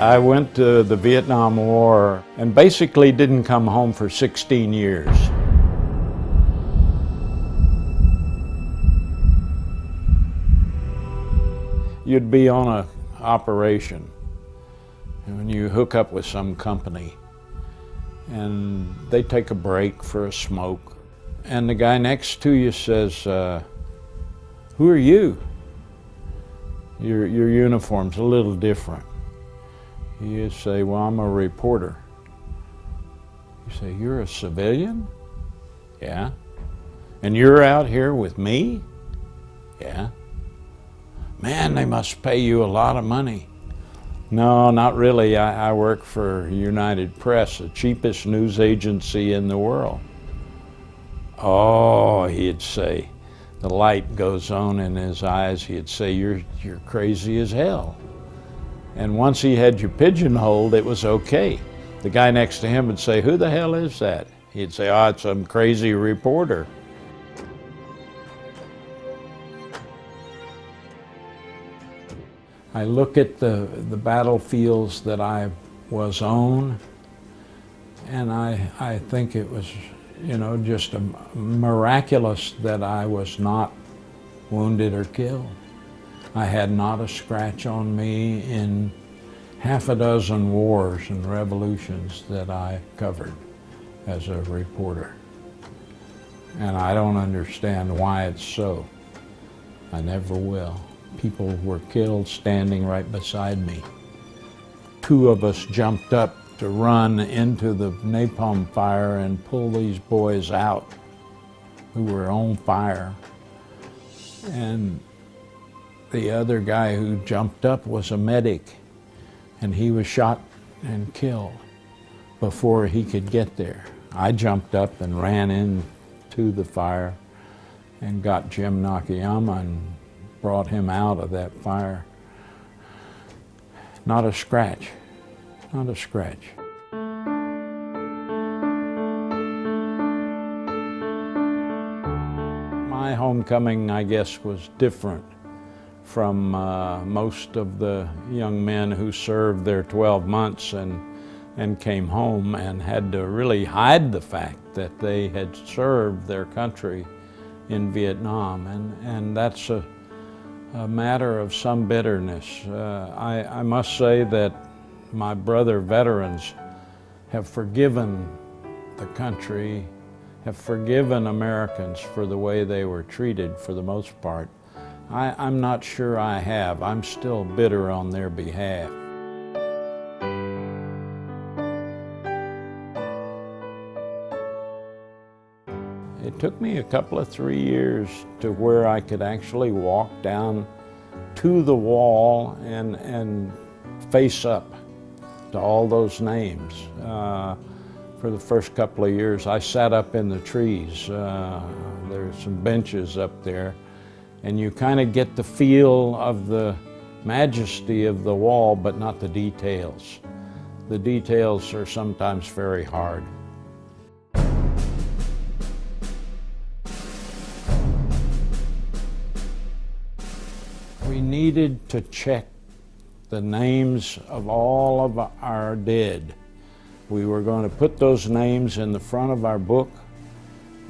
I went to the Vietnam War and basically didn't come home for 16 years. You'd be on an operation and when you hook up with some company and they take a break for a smoke and the guy next to you says, who are you? Your uniform's a little different. You say, well, I'm a reporter. You say, you're a civilian? Yeah. And you're out here with me? Yeah. Man, they must pay you a lot of money. No, not really. I work for United Press, the cheapest news agency in the world. Oh, he'd say. The light goes on in his eyes. He'd say, you're crazy as hell. And once he had you pigeonholed, it was okay. The guy next to him would say, who the hell is that? He'd say, oh, it's some crazy reporter. I look at the battlefields that I was on, and I think it was, just miraculous that I was not wounded or killed. I had not a scratch on me in half a dozen wars and revolutions that I covered as a reporter. And I don't understand why it's so. I never will. People were killed standing right beside me. Two of us jumped up to run into the napalm fire and pull these boys out who were on fire. And the other guy who jumped up was a medic, and he was shot and killed before he could get there. I jumped up and ran into the fire and got Jim Nakayama and brought him out of that fire. Not a scratch, not a scratch. My homecoming, I guess, was different from most of the young men who served their 12 months and came home and had to really hide the fact that they had served their country in Vietnam. And that's a matter of some bitterness. I must say that my brother veterans have forgiven the country, have forgiven Americans for the way they were treated for the most part. I'm not sure I have. I'm still bitter on their behalf. It took me a couple of 3 years to where I could actually walk down to the wall and face up to all those names. For the first couple of years, I sat up in the trees. There's some benches up there, and you kind of get the feel of the majesty of the wall, but not the details. The details are sometimes very hard. We needed to check the names of all of our dead. We were going to put those names in the front of our book,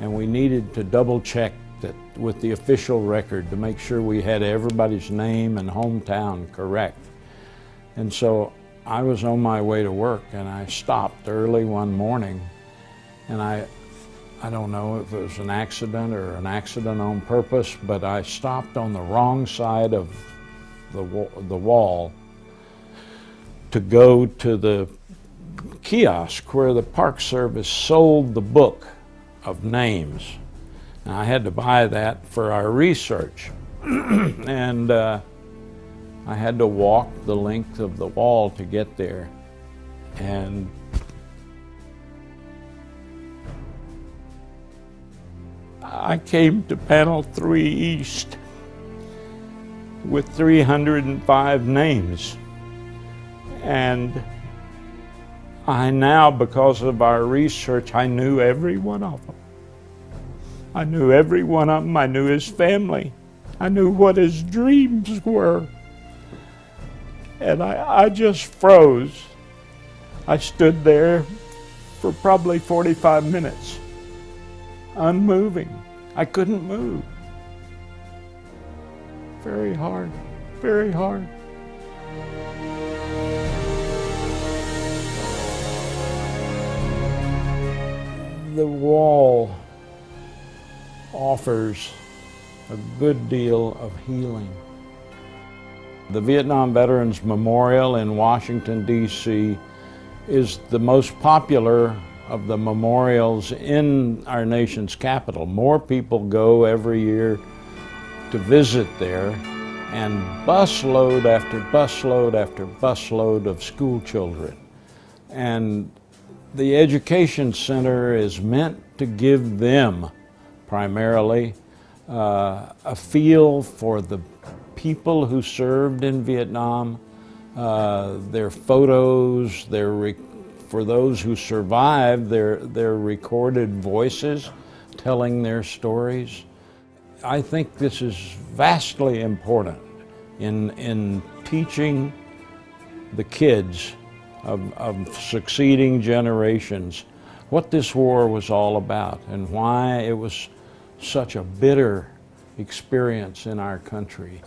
and we needed to double check that with the official record to make sure we had everybody's name and hometown correct. And so I was on my way to work, and I stopped early one morning, and I don't know if it was an accident or an accident on purpose, but I stopped on the wrong side of the wall to go to the kiosk where the Park Service sold the book of names. And I had to buy that for our research. And I had to walk the length of the wall to get there. And I came to panel 3 East with 305 names. And I now, because of our research, I knew every one of them. I knew every one of them. I knew his family. I knew what his dreams were. And I just froze. I stood there for probably 45 minutes, unmoving. I couldn't move. Very hard, very hard. The wall offers a good deal of healing. The Vietnam Veterans Memorial in Washington, D.C. is the most popular of the memorials in our nation's capital. More people go every year to visit there, and busload after busload after busload of school children. And the Education Center is meant to give them primarily a feel for the people who served in Vietnam, their photos, for those who survived, their recorded voices telling their stories. I think this is vastly important in teaching the kids of succeeding generations what this war was all about and why it was such a bitter experience in our country.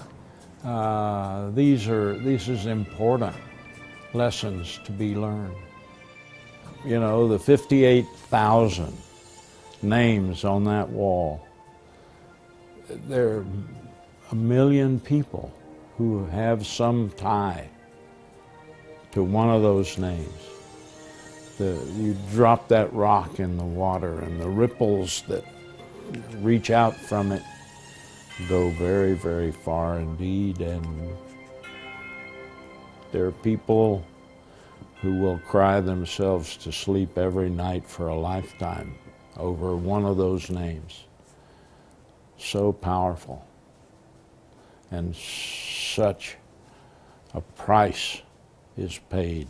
These is important lessons to be learned. You know, the 58,000 names on that wall, there are 1 million people who have some tie to one of those names. You drop that rock in the water and the ripples that reach out from it go very, very far indeed, and there are people who will cry themselves to sleep every night for a lifetime over one of those names. So powerful, and such a price is paid.